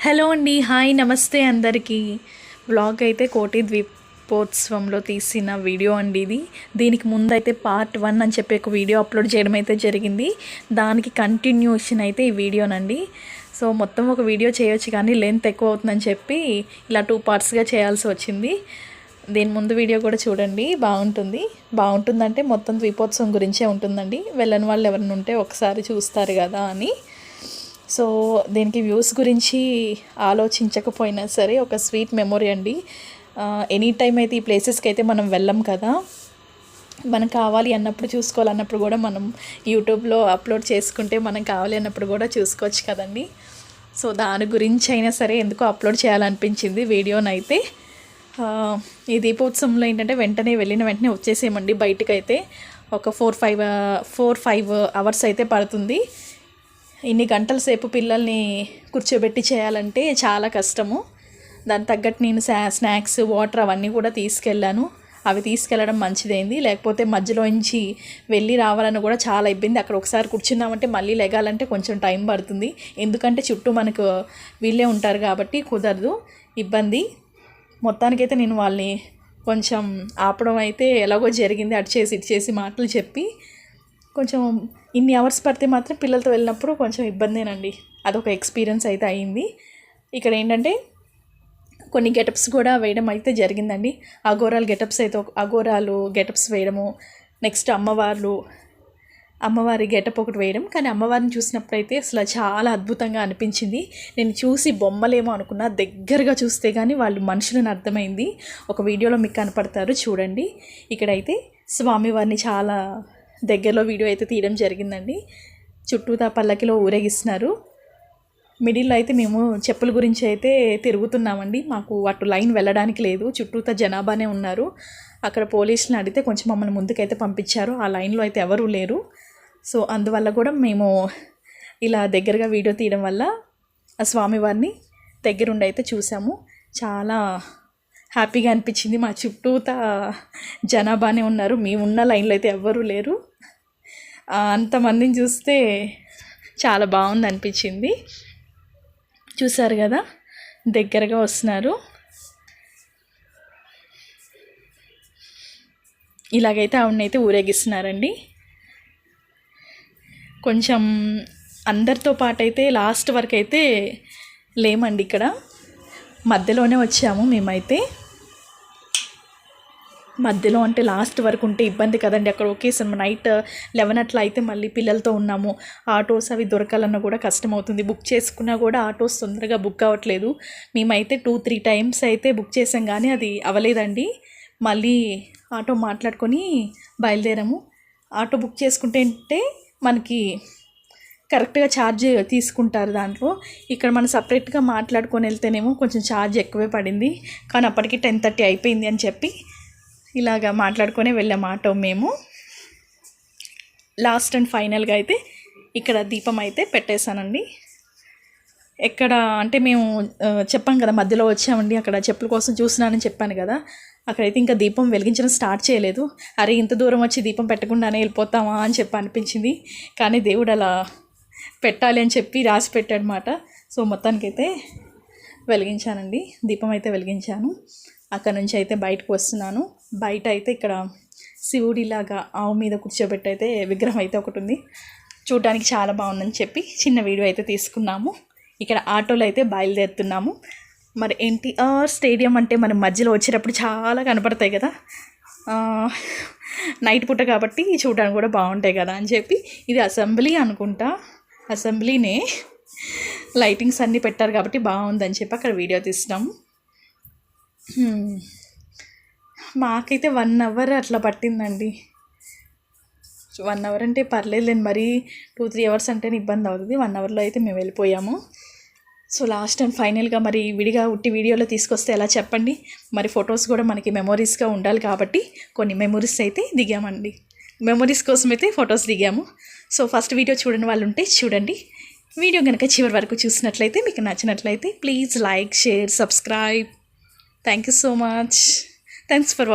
Hello అండి, hi, నమస్తే అందరికీ. వ్లాగ్ అయితే కోటి ద్వీపోత్సవంలో తీసిన వీడియో అండి ఇది. దీనికి ముందు అయితే పార్ట్ 1 అని చెప్పి ఒక వీడియో అప్లోడ్ చేయడం అయితే జరిగింది. దానికి కంటిన్యూషన్ అయితే ఈ వీడియోనండి. సో మొత్తం ఒక వీడియో చేయొచ్చు కానీ లెంత్ ఎక్కువ అవుతుందని చెప్పి ఇలా 2 పార్ట్స్గా చేయాల్సి వచ్చింది. దీని ముందు వీడియో కూడా చూడండి, బాగుంటుందంటే మొత్తం ద్వీపోత్సవం గురించే ఉంటుందండి. వెళ్ళని వాళ్ళు ఎవరైనా ఉంటే ఒకసారి చూస్తారు కదా అని. సో దీనికి వ్యూస్ గురించి ఆలోచించకపోయినా సరే ఒక స్వీట్ మెమొరీ అండి. ఎనీ టైం అయితే ఈ ప్లేసెస్కి అయితే మనం వెళ్ళం కదా, మనం కావాలి అన్నప్పుడు చూసుకోవాలన్నప్పుడు కూడా మనం యూట్యూబ్లో అప్లోడ్ చేసుకుంటే మనం కావాలి అన్నప్పుడు కూడా చూసుకోవచ్చు కదండి. సో దాని గురించి అయినా సరే ఎందుకో అప్లోడ్ చేయాలనిపించింది వీడియోనైతే. ఈ దీపోత్సవంలో ఏంటంటే వెళ్ళిన వెంటనే వచ్చేసేయమండి బయటకైతే. ఒక 4-5 అవర్స్ అయితే పడుతుంది. ఇన్ని గంటల సేపు పిల్లల్ని కూర్చోబెట్టి చేయాలంటే చాలా కష్టము. దానికి తగ్గట్టు నేను స్నాక్స్, వాటర్ అవన్నీ కూడా తీసుకెళ్ళాను. అవి తీసుకెళ్ళడం మంచిదైంది, లేకపోతే మధ్యలోంచి వెళ్ళి రావాలని కూడా చాలా ఇబ్బంది. అక్కడ ఒకసారి కూర్చున్నామంటే మళ్ళీ లెగాలంటే కొంచెం టైం పడుతుంది. ఎందుకంటే చుట్టూ మనకు వీళ్ళే ఉంటారు కాబట్టి కుదరదు, ఇబ్బంది. మొత్తానికైతే నేను వాళ్ళని కొంచెం ఆపడం అయితే ఎలాగో జరిగింది. అటు చేసి ఇటు చేసి మాటలు చెప్పి కొంచెం ఇన్ని అవర్స్ పడితే మాత్రం పిల్లలతో వెళ్ళినప్పుడు కొంచెం ఇబ్బందేనండి. అదొక ఎక్స్పీరియన్స్ అయితే అయింది. ఇక్కడ ఏంటంటే కొన్ని గెటప్స్ కూడా వేయడం అయితే జరిగిందండి. అఘోరాలు గెటప్స్ వేయడము, నెక్స్ట్ అమ్మవారి గెటప్ ఒకటి వేయడం. కానీ అమ్మవారిని చూసినప్పుడైతే అసలు చాలా అద్భుతంగా అనిపించింది. నేను చూసి బొమ్మలేమో అనుకున్నా, దగ్గరగా చూస్తే కానీ వాళ్ళు మనుషులని అర్థమైంది. ఒక వీడియోలో మీకు కనపడతారు చూడండి. ఇక్కడైతే స్వామివారిని చాలా దగ్గరలో వీడియో అయితే తీయడం జరిగిందండి. చుట్టూతా పల్లకిలో ఊరేగిస్తున్నారు. మిడిల్లో అయితే మేము చెప్పుల గురించి అయితే తిరుగుతున్నామండి. మాకు అటు లైన్ వెళ్ళడానికి లేదు, చుట్టూతా జనాభానే ఉన్నారు. అక్కడ పోలీసులను అడిగితే కొంచెం మమ్మల్ని ముందుకైతే పంపించారు. ఆ లైన్లో అయితే ఎవరూ లేరు. సో అందువల్ల కూడా మేము ఇలా దగ్గరగా వీడియో తీయడం వల్ల ఆ స్వామివారిని దగ్గరుండి అయితే చూసాము. చాలా హ్యాపీగా అనిపించింది. మా చుట్టూతా జనాభానే ఉన్నారు, మేమున్న లైన్లో అయితే ఎవ్వరూ లేరు. అంతమందిని చూస్తే చాలా బాగుంది అనిపించింది. చూసారు కదా, దగ్గరగా వస్తున్నారు. ఇలాగైతే ఆవిడనైతే ఊరేగిస్తున్నారండి. కొంచెం అందరితో పాటు అయితే లాస్ట్ వరకు అయితే లేమండి, ఇక్కడ మధ్యలోనే వచ్చాము మేమైతే. మధ్యలో అంటే లాస్ట్ వరకు ఉంటే ఇబ్బంది కదండి. అక్కడ ఒకేసారి నైట్ 11 అట్లా అయితే మళ్ళీ పిల్లలతో ఉన్నాము. ఆటోస్ అవి దొరకాలన్నా కూడా కష్టమవుతుంది. బుక్ చేసుకున్నా కూడా ఆటోస్ తొందరగా బుక్ అవ్వట్లేదు. మేమైతే 2-3 టైమ్స్ అయితే బుక్ చేసాం కానీ అది అవ్వలేదండి. మళ్ళీ ఆటో మాట్లాడుకొని బయలుదేరాము. ఆటో బుక్ చేసుకుంటే అంటే మనకి కరెక్ట్గా ఛార్జ్ తీసుకుంటారు దాంట్లో. ఇక్కడ మనం సపరేట్గా మాట్లాడుకొని వెళ్తేనేమో కొంచెం ఛార్జ్ ఎక్కువే పడింది. కానీ అప్పటికి 10:30 అయిపోయింది అని చెప్పి ఇలాగా మాట్లాడుకొని వెళ్ళాం ఆటో మేము. లాస్ట్ అండ్ ఫైనల్గా అయితే ఇక్కడ దీపం అయితే పెట్టేశానండి. ఎక్కడ అంటే మేము చెప్పాం కదా మధ్యలో వచ్చామండి, అక్కడ చెప్పుల కోసం చూసినానని చెప్పాను కదా, అక్కడైతే ఇంకా దీపం వెలిగించడం స్టార్ట్ చేయలేదు. అరే ఇంత దూరం వచ్చి దీపం పెట్టకుండానే వెళ్ళిపోతామా అని చెప్పి అనిపించింది. కానీ దేవుడు అలా పెట్టాలి అని చెప్పి రాసి పెట్టాడనమాట. సో మొత్తానికైతే వెలిగించానండి, దీపం అయితే వెలిగించాను. అక్కడ నుంచి అయితే బయటకు వస్తున్నాను. బయట అయితే ఇక్కడ శివుడిలాగా ఆవు మీద కూర్చోబెట్టి అయితే విగ్రహం అయితే ఒకటి ఉంది. చూడడానికి చాలా బాగుందని చెప్పి చిన్న వీడియో అయితే తీసుకున్నాము. ఇక్కడ ఆటోలో అయితే బయలుదేరుతున్నాము. మరి ఎన్టీఆర్ స్టేడియం అంటే మనం మధ్యలో వచ్చేటప్పుడు చాలా కనపడతాయి కదా, నైట్ పూట కాబట్టి చూడడానికి కూడా బాగుంటాయి కదా అని చెప్పి. ఇది అసెంబ్లీ అనుకుంటా, అసెంబ్లీనే, లైటింగ్స్ అన్నీ పెట్టారు కాబట్టి బాగుందని చెప్పి అక్కడ వీడియో తీసినాము. మాకైతే 1 అవర్ అట్లా పట్టిందండి. 1 అవర్ అంటే పర్లేదులేండి, మరీ 2-3 అవర్స్ అంటేనే ఇబ్బంది అవుతుంది. 1 అవర్లో అయితే మేము వెళ్ళిపోయాము. సో లాస్ట్ అండ్ ఫైనల్గా మరి విడిగా ఉట్టి వీడియోలో తీసుకొస్తే ఎలా చెప్పండి. మరి ఫొటోస్ కూడా మనకి మెమొరీస్గా ఉండాలి కాబట్టి కొన్ని మెమొరీస్ అయితే దిగామండి. మెమొరీస్ కోసం అయితే ఫొటోస్ దిగాము. సో ఫస్ట్ వీడియో చూడని వాళ్ళు ఉంటే చూడండి. వీడియో కనుక చివరి వరకు చూసినట్లయితే మీకు నచ్చినట్లయితే please like, share, subscribe. Thank you so much. Thanks for watching.